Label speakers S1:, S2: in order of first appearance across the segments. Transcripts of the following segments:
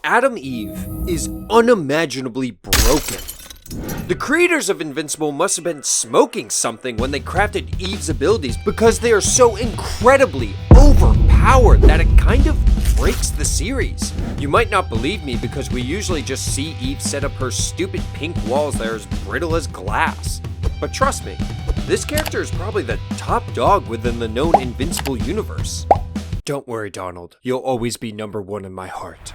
S1: Adam Eve is unimaginably broken. The creators of Invincible must have been smoking something when they crafted Eve's abilities, because they are so incredibly overpowered that it kind of breaks the series. You might not believe me because we usually just see Eve set up her stupid pink walls that are as brittle as glass. But trust me, this character is probably the top dog within the known Invincible universe. Don't worry, Donald, you'll always be number one in my heart.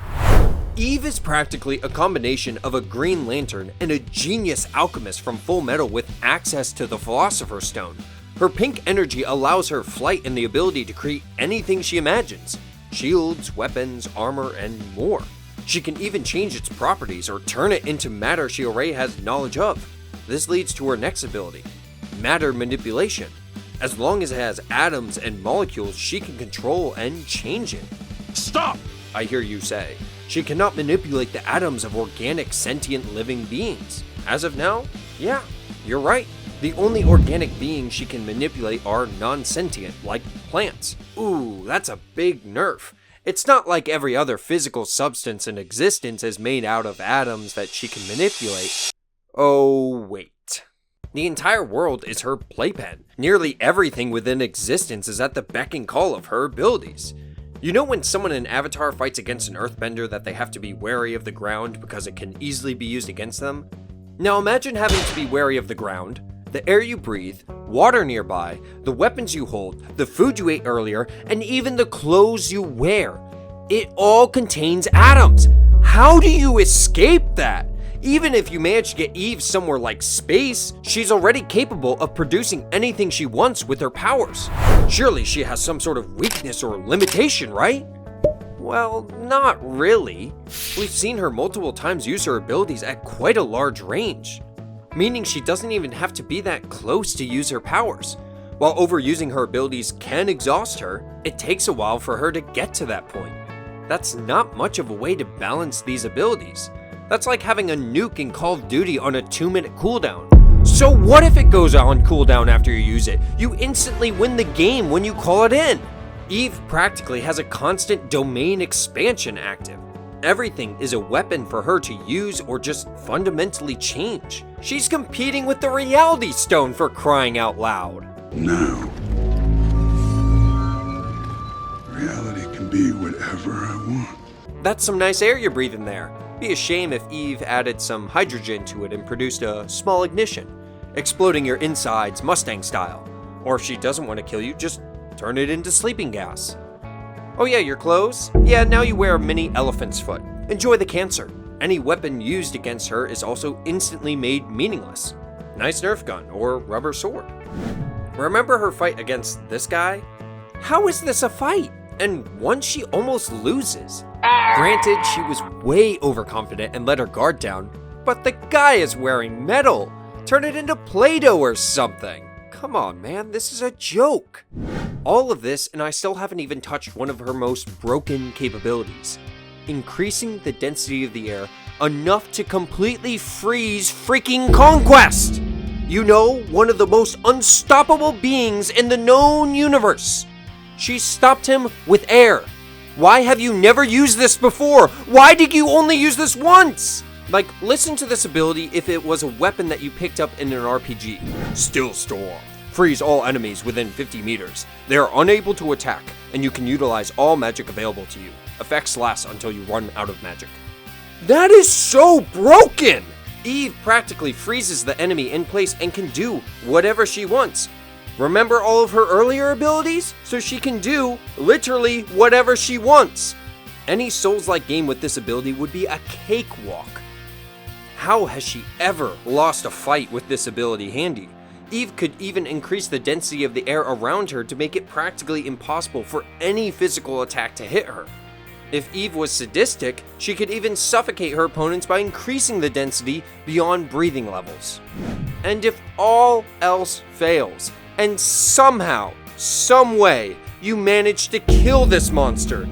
S1: Eve is practically a combination of a Green Lantern and a genius alchemist from Full Metal with access to the Philosopher Stone. Her pink energy allows her flight and the ability to create anything she imagines. Shields, weapons, armor, and more. She can even change its properties or turn it into matter she already has knowledge of. This leads to her next ability, matter manipulation. As long as it has atoms and molecules, she can control and change it. Stop! I hear you say. She cannot manipulate the atoms of organic, sentient, living beings. As of now, yeah, you're right. The only organic beings she can manipulate are non-sentient, like plants. Ooh, that's a big nerf. It's not like every other physical substance in existence is made out of atoms that she can manipulate. Oh, wait. The entire world is her playpen. Nearly everything within existence is at the beck and call of her abilities. You know when someone in Avatar fights against an earthbender that they have to be wary of the ground because it can easily be used against them? Now imagine having to be wary of the ground, the air you breathe, water nearby, the weapons you hold, the food you ate earlier, and even the clothes you wear. It all contains atoms. How do you escape that? Even if you manage to get Eve somewhere like space, she's already capable of producing anything she wants with her powers. Surely she has some sort of weakness or limitation, right? Well, not really. We've seen her multiple times use her abilities at quite a large range, meaning she doesn't even have to be that close to use her powers. While overusing her abilities can exhaust her, it takes a while for her to get to that point. That's not much of a way to balance these abilities. That's like having a nuke in Call of Duty on a 2-minute cooldown. So what if it goes on cooldown after you use it? You instantly win the game when you call it in. Eve practically has a constant domain expansion active. Everything is a weapon for her to use or just fundamentally change. She's competing with the Reality Stone, for crying out loud.
S2: Now, reality can be whatever I want.
S1: That's some nice air you're breathing there. Be a shame if Eve added some hydrogen to it and produced a small ignition, exploding your insides Mustang style. Or if she doesn't want to kill you, just turn it into sleeping gas. Oh yeah, your clothes? Yeah, now you wear a mini elephant's foot. Enjoy the cancer. Any weapon used against her is also instantly made meaningless. Nice Nerf gun or rubber sword. Remember her fight against this guy? How is this a fight? And once she almost loses. Granted, she was way overconfident and let her guard down, but the guy is wearing metal. Turn it into Play-Doh or something. Come on, man, this is a joke. All of this, and I still haven't even touched one of her most broken capabilities. Increasing the density of the air enough to completely freeze freaking Conquest! You know, one of the most unstoppable beings in the known universe. She stopped him with air. Why have you never used this before? Why did you only use this once? Like, listen to this ability if it was a weapon that you picked up in an RPG. Still Storm. Freeze all enemies within 50 meters. They are unable to attack, and you can utilize all magic available to you. Effects last until you run out of magic. That is so broken! Eve practically freezes the enemy in place and can do whatever she wants. Remember all of her earlier abilities? So she can do literally whatever she wants. Any Souls-like game with this ability would be a cakewalk. How has she ever lost a fight with this ability handy? Eve could even increase the density of the air around her to make it practically impossible for any physical attack to hit her. If Eve was sadistic, she could even suffocate her opponents by increasing the density beyond breathing levels. And if all else fails, and somehow, some way, you manage to kill this monster,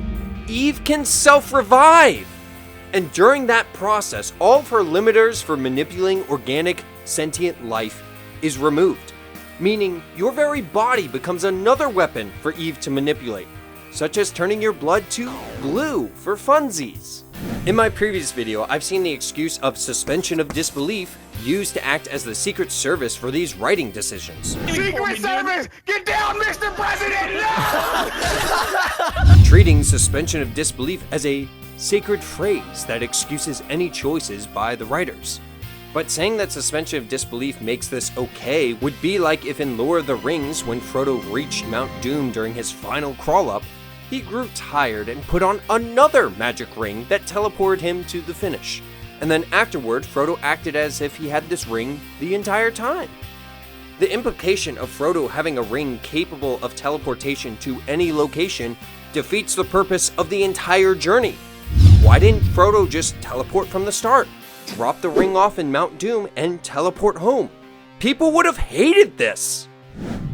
S1: Eve can self-revive! And during that process, all of her limiters for manipulating organic, sentient life is removed, meaning your very body becomes another weapon for Eve to manipulate, such as turning your blood to blue for funsies. In my previous video, I've seen the excuse of suspension of disbelief used to act as the Secret Service for these writing decisions.
S3: Secret Service! Get down, Mr. President! No!
S1: Treating suspension of disbelief as a sacred phrase that excuses any choices by the writers. But saying that suspension of disbelief makes this okay would be like if in Lord of the Rings, when Frodo reached Mount Doom during his final crawl-up, he grew tired and put on another magic ring that teleported him to the finish. And then afterward, Frodo acted as if he had this ring the entire time. The implication of Frodo having a ring capable of teleportation to any location defeats the purpose of the entire journey. Why didn't Frodo just teleport from the start, drop the ring off in Mount Doom, and teleport home? People would have hated this!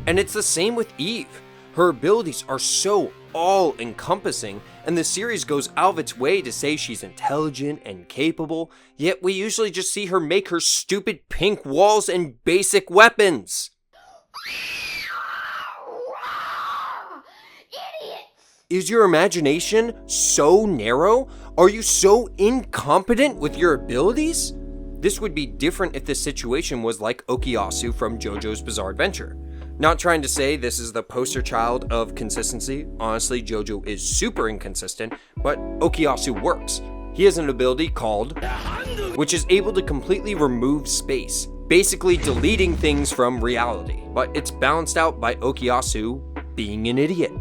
S1: And it's the same with Eve. Her abilities are so all-encompassing, and the series goes out of its way to say she's intelligent and capable, yet we usually just see her make her stupid pink walls and basic weapons. Is your imagination so narrow? Are you so incompetent with your abilities? This would be different if the situation was like Okuyasu from JoJo's Bizarre Adventure. Not trying to say this is the poster child of consistency. Honestly, JoJo is super inconsistent, but Okuyasu works. He has an ability called, which is able to completely remove space, basically deleting things from reality. But it's balanced out by Okuyasu being an idiot.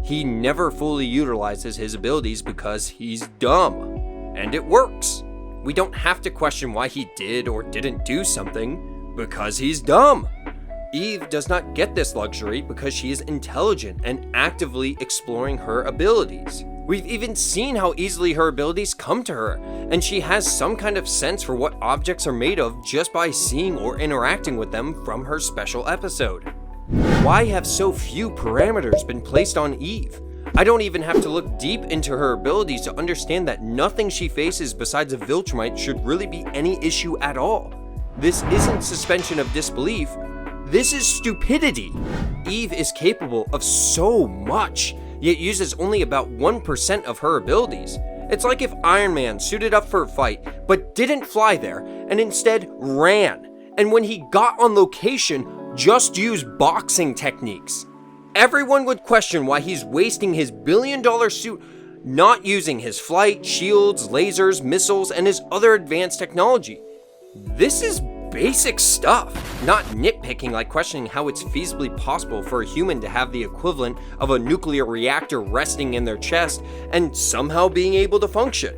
S1: He never fully utilizes his abilities because he's dumb. And it works. We don't have to question why he did or didn't do something, because he's dumb. Eve does not get this luxury because she is intelligent and actively exploring her abilities. We've even seen how easily her abilities come to her, and she has some kind of sense for what objects are made of just by seeing or interacting with them from her special episode. Why have so few parameters been placed on Eve? I don't even have to look deep into her abilities to understand that nothing she faces besides a Viltrumite should really be any issue at all. This isn't suspension of disbelief. This is stupidity. Eve is capable of so much, yet uses only about 1% of her abilities. It's like if Iron Man suited up for a fight, but didn't fly there, and instead ran, and when he got on location, just used boxing techniques. Everyone would question why he's wasting his billion-dollar suit not using his flight, shields, lasers, missiles, and his other advanced technology. This is basic stuff, not nitpicking like questioning how it's feasibly possible for a human to have the equivalent of a nuclear reactor resting in their chest and somehow being able to function.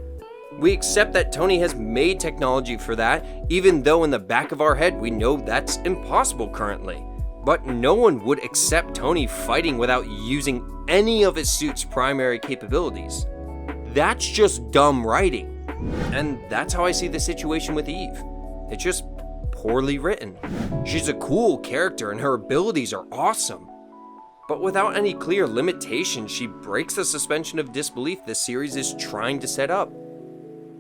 S1: We accept that Tony has made technology for that, even though in the back of our head we know that's impossible currently. But no one would accept Tony fighting without using any of his suit's primary capabilities. That's just dumb writing. And that's how I see the situation with Eve. It's just poorly written. She's a cool character and her abilities are awesome. But without any clear limitations, she breaks the suspension of disbelief this series is trying to set up.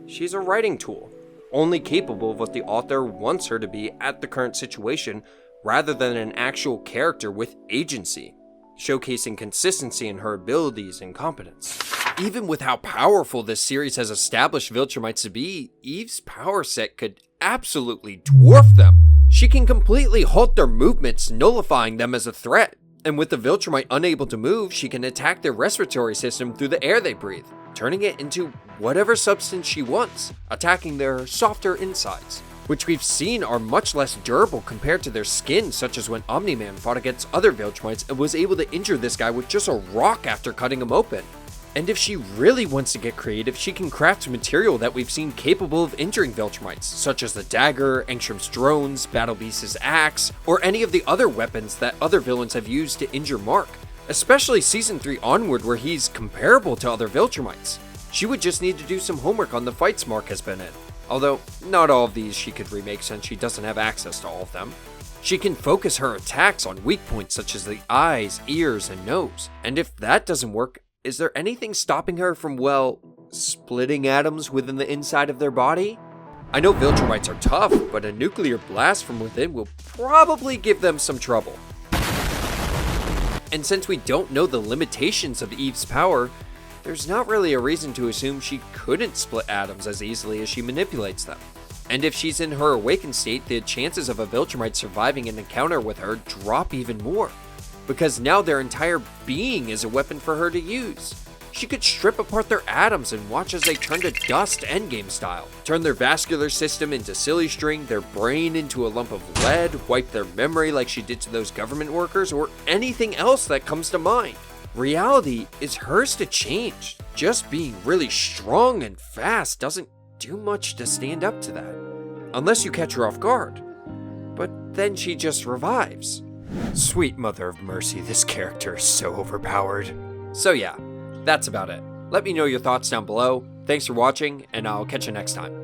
S1: She's a writing tool, only capable of what the author wants her to be at the current situation, rather than an actual character with agency, showcasing consistency in her abilities and competence. Even with how powerful this series has established Viltrumites to be, Eve's power set could absolutely dwarf them. She can completely halt their movements, nullifying them as a threat. And with the Viltrumite unable to move, she can attack their respiratory system through the air they breathe, turning it into whatever substance she wants, attacking their softer insides, which we've seen are much less durable compared to their skin, such as when Omniman fought against other Viltrumites and was able to injure this guy with just a rock after cutting him open. And if she really wants to get creative, she can craft material that we've seen capable of injuring Viltrumites, such as the dagger, Angstром's drones, Battle Beast's axe, or any of the other weapons that other villains have used to injure Mark, especially Season 3 onward where he's comparable to other Viltrumites. She would just need to do some homework on the fights Mark has been in, although not all of these she could remake since she doesn't have access to all of them. She can focus her attacks on weak points such as the eyes, ears, and nose, and if that doesn't work, is there anything stopping her from, well, splitting atoms within the inside of their body? I know Viltrumites are tough, but a nuclear blast from within will probably give them some trouble. And since we don't know the limitations of Eve's power, there's not really a reason to assume she couldn't split atoms as easily as she manipulates them. And if she's in her awakened state, the chances of a Viltrumite surviving an encounter with her drop even more, because now their entire being is a weapon for her to use. She could strip apart their atoms and watch as they turn to dust endgame style, turn their vascular system into silly string, their brain into a lump of lead, wipe their memory like she did to those government workers, or anything else that comes to mind. Reality is hers to change. Just being really strong and fast doesn't do much to stand up to that, unless you catch her off guard. But then she just revives. Sweet mother of mercy, this character is so overpowered. So yeah, that's about it. Let me know your thoughts down below. Thanks for watching, and I'll catch you next time.